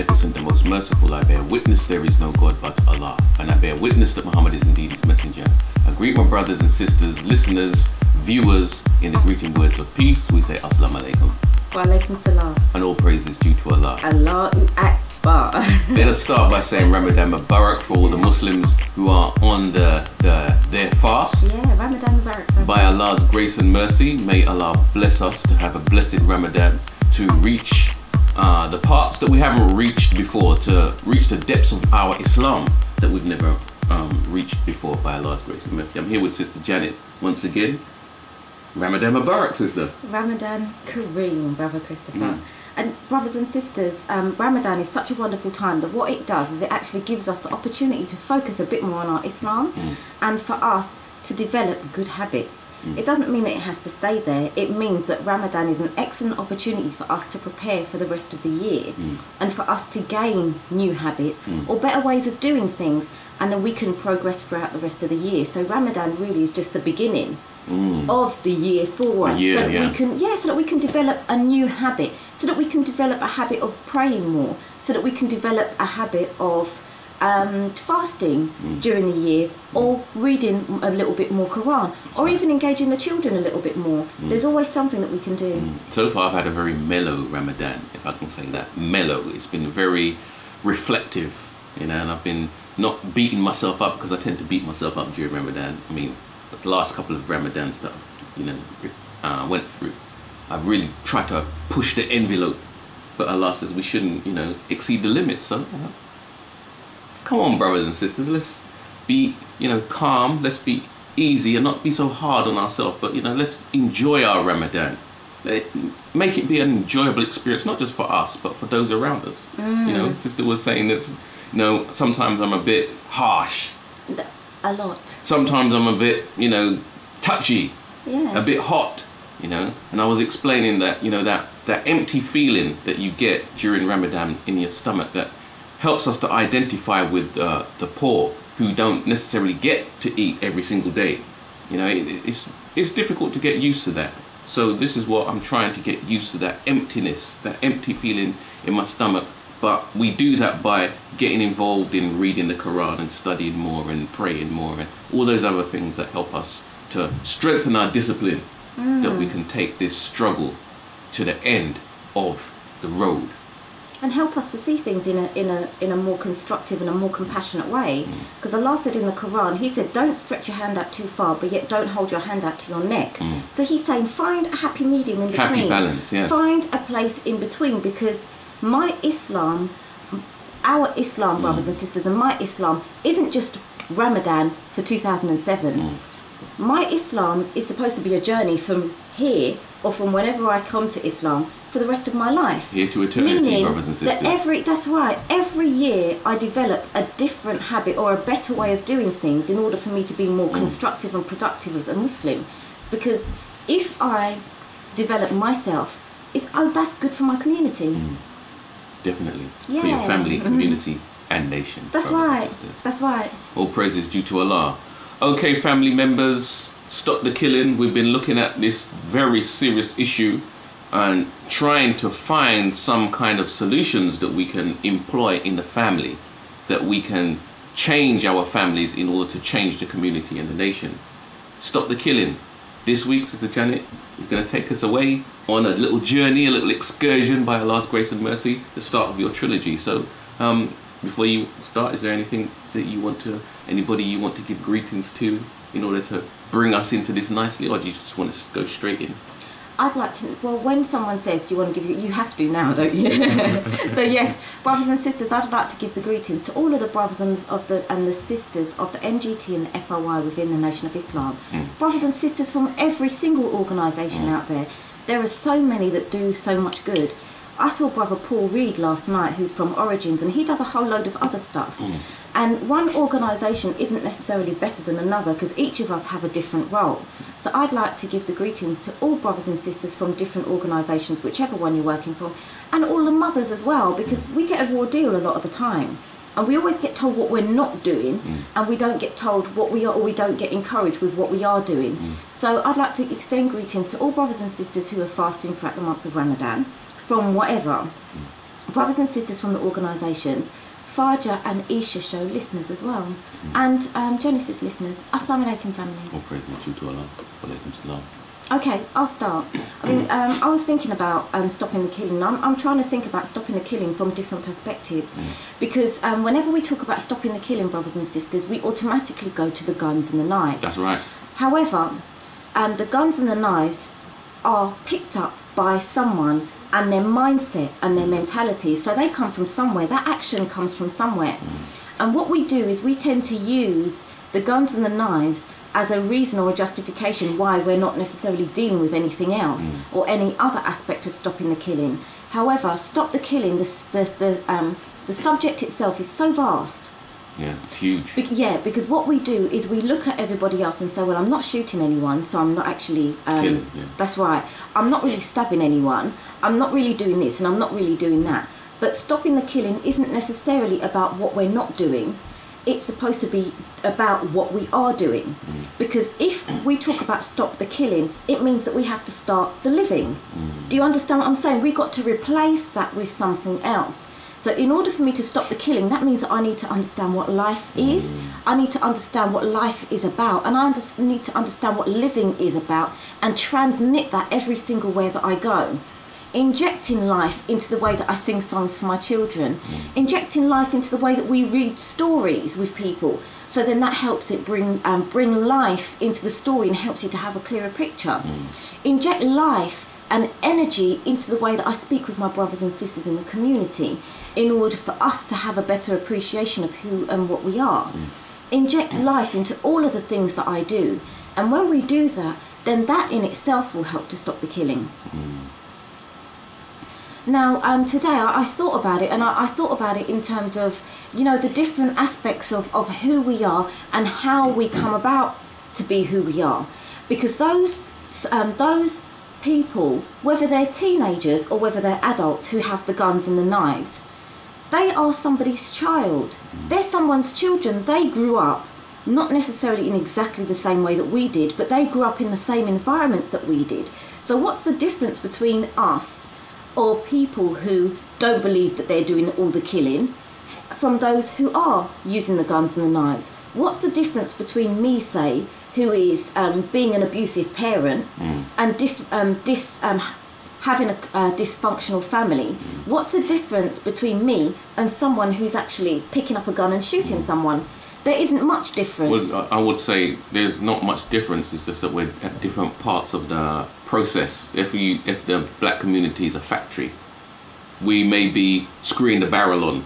Beneficent, the most merciful, I bear witness there is no God but Allah, and I bear witness that Muhammad is indeed his messenger. I greet my brothers and sisters, listeners, viewers in the greeting words of peace. We say Assalamu alaikum. Wa alaikum salam. And all praise is due to Allah. Allahu Akbar. Let us start by saying Ramadan Mubarak for all the Muslims who are on their fast. Yeah, Ramadan Mubarak. By Allah's grace and mercy, may Allah bless us to have a blessed Ramadan, to reach the parts that we haven't reached before, to reach the depths of our Islam that we've never reached before, by Allah's grace and mercy. I'm here with Sister Janet once again. Ramadan Mubarak, sister. Ramadan Kareem, Brother Christopher. And brothers and sisters, Ramadan is such a wonderful time that what it does is it actually gives us the opportunity to focus a bit more on our Islam and for us to develop good habits. It doesn't mean that it has to stay there. It means that Ramadan is an excellent opportunity for us to prepare for the rest of the year and for us to gain new habits or better ways of doing things, and then we can progress throughout the rest of the year. So Ramadan really is just the beginning of the year for us, so that we can develop a new habit, so that we can develop a habit of praying more, so that we can develop a habit of fasting during the year, or reading a little bit more Qur'an, or even engaging the children a little bit more. There's always something that we can do. So far I've had a very mellow Ramadan, if I can say that. Mellow. It's been very reflective, and I've been not beating myself up, because I tend to beat myself up during Ramadan. I mean, the last couple of Ramadans that I went through, I've really tried to push the envelope, but Allah says we shouldn't exceed the limits. So come on, brothers and sisters, let's be calm, let's be easy and not be so hard on ourselves, but let's enjoy our Ramadan. Make it be an enjoyable experience, not just for us but for those around us. Sister was saying that sometimes I'm a bit harsh, a lot. Sometimes I'm a bit touchy, a bit hot, and I was explaining that that empty feeling that you get during Ramadan in your stomach, that helps us to identify with the poor who don't necessarily get to eat every single day. It's difficult to get used to that. So this is what I'm trying to get used to, that emptiness, that empty feeling in my stomach. But we do that by getting involved in reading the Qur'an and studying more and praying more and all those other things that help us to strengthen our discipline, that we can take this struggle to the end of the road. And help us to see things in a more constructive and a more compassionate way. Because Allah said in the Quran, He said, don't stretch your hand out too far, but yet don't hold your hand out to your neck. So He's saying, find a happy medium in between. Happy balance, yes. Find a place in between, because my Islam, our Islam, brothers and sisters, and my Islam isn't just Ramadan for 2007. My Islam is supposed to be a journey from here, or from whenever I come to Islam, for the rest of my life. Here to eternity, meaning brothers and sisters. That's right, every year I develop a different habit or a better way of doing things in order for me to be more constructive and productive as a Muslim. Because if I develop myself, that's good for my community. Definitely. For your family, community and nation. That's right. That's right. All praises due to Allah. Okay, family members, stop the killing. We've been looking at this very serious issue and trying to find some kind of solutions that we can employ in the family, that we can change our families in order to change the community and the nation. Stop the killing. This week, Sister Janet is going to take us away on a little journey, a little excursion by Allah's grace and mercy, the start of your trilogy. So before you start, is there anything that anybody you want to give greetings to in order to bring us into this nicely, or do you just want to go straight in? I'd like to, when someone says, do you want to give you have to now, don't you? So yes, brothers and sisters, I'd like to give the greetings to all of the brothers and the sisters of the MGT and the FOI within the Nation of Islam. Brothers and sisters from every single organisation out there. There are so many that do so much good. I saw Brother Paul Reed last night, who's from Origins, and he does a whole load of other stuff. And one organisation isn't necessarily better than another, because each of us have a different role. So I'd like to give the greetings to all brothers and sisters from different organisations, whichever one you're working for, and all the mothers as well, because we get a raw deal a lot of the time. And we always get told what we're not doing, and we don't get told what we are, or we don't get encouraged with what we are doing. So I'd like to extend greetings to all brothers and sisters who are fasting throughout the month of Ramadan, from whatever. brothers and sisters from the organisations, Faja and Isha show listeners as well, and Genesis listeners. Assalamu alaikum, family. All praises due to Allah. Walaikum salam. Okay, I'll start. I mean, I was thinking about stopping the killing. I'm trying to think about stopping the killing from different perspectives, because whenever we talk about stopping the killing, brothers and sisters, we automatically go to the guns and the knives. That's right. However, the guns and the knives are picked up by someone and their mindset and their mentality. So they come from somewhere. That action comes from somewhere. And what we do is we tend to use the guns and the knives as a reason or a justification why we're not necessarily dealing with anything else or any other aspect of stopping the killing. However, stop the killing, the subject itself is so vast. Yeah, it's huge. Because what we do is we look at everybody else and say, well, I'm not shooting anyone, so I'm not actually... killing, That's right. I'm not really stabbing anyone. I'm not really doing this and I'm not really doing that. But stopping the killing isn't necessarily about what we're not doing. It's supposed to be about what we are doing. Because if we talk about stop the killing, it means that we have to start the living. Do you understand what I'm saying? We've got to replace that with something else. So in order for me to stop the killing, that means that I need to understand what life is. I need to understand what life is about. And I need to understand what living is about and transmit that every single where that I go. Injecting life into the way that I sing songs for my children. Injecting life into the way that we read stories with people. So then that helps it bring life into the story and helps you to have a clearer picture. Inject life and energy into the way that I speak with my brothers and sisters in the community in order for us to have a better appreciation of who and what we are. Inject life into all of the things that I do. And when we do that, then that in itself will help to stop the killing. Now, today I thought about it, and I thought about it in terms of, you know, the different aspects of who we are and how we come about to be who we are. Because those people, whether they're teenagers or whether they're adults who have the guns and the knives, they are somebody's child. They're someone's children. They grew up not necessarily in exactly the same way that we did, but they grew up in the same environments that we did. So what's the difference between us or people who don't believe that they're doing all the killing from those who are using the guns and the knives? What's the difference between me, say, who is being an abusive parent and having a dysfunctional family? What's the difference between me and someone who's actually picking up a gun and shooting someone? There isn't much difference. Well, I would say there's not much difference. It's just that we're at different parts of the process. If the black community is a factory, we may be screwing the barrel on.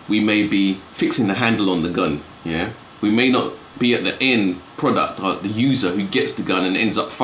We may be fixing the handle on the gun. Yeah, we may not be at the end product or the user who gets the gun and ends up firing.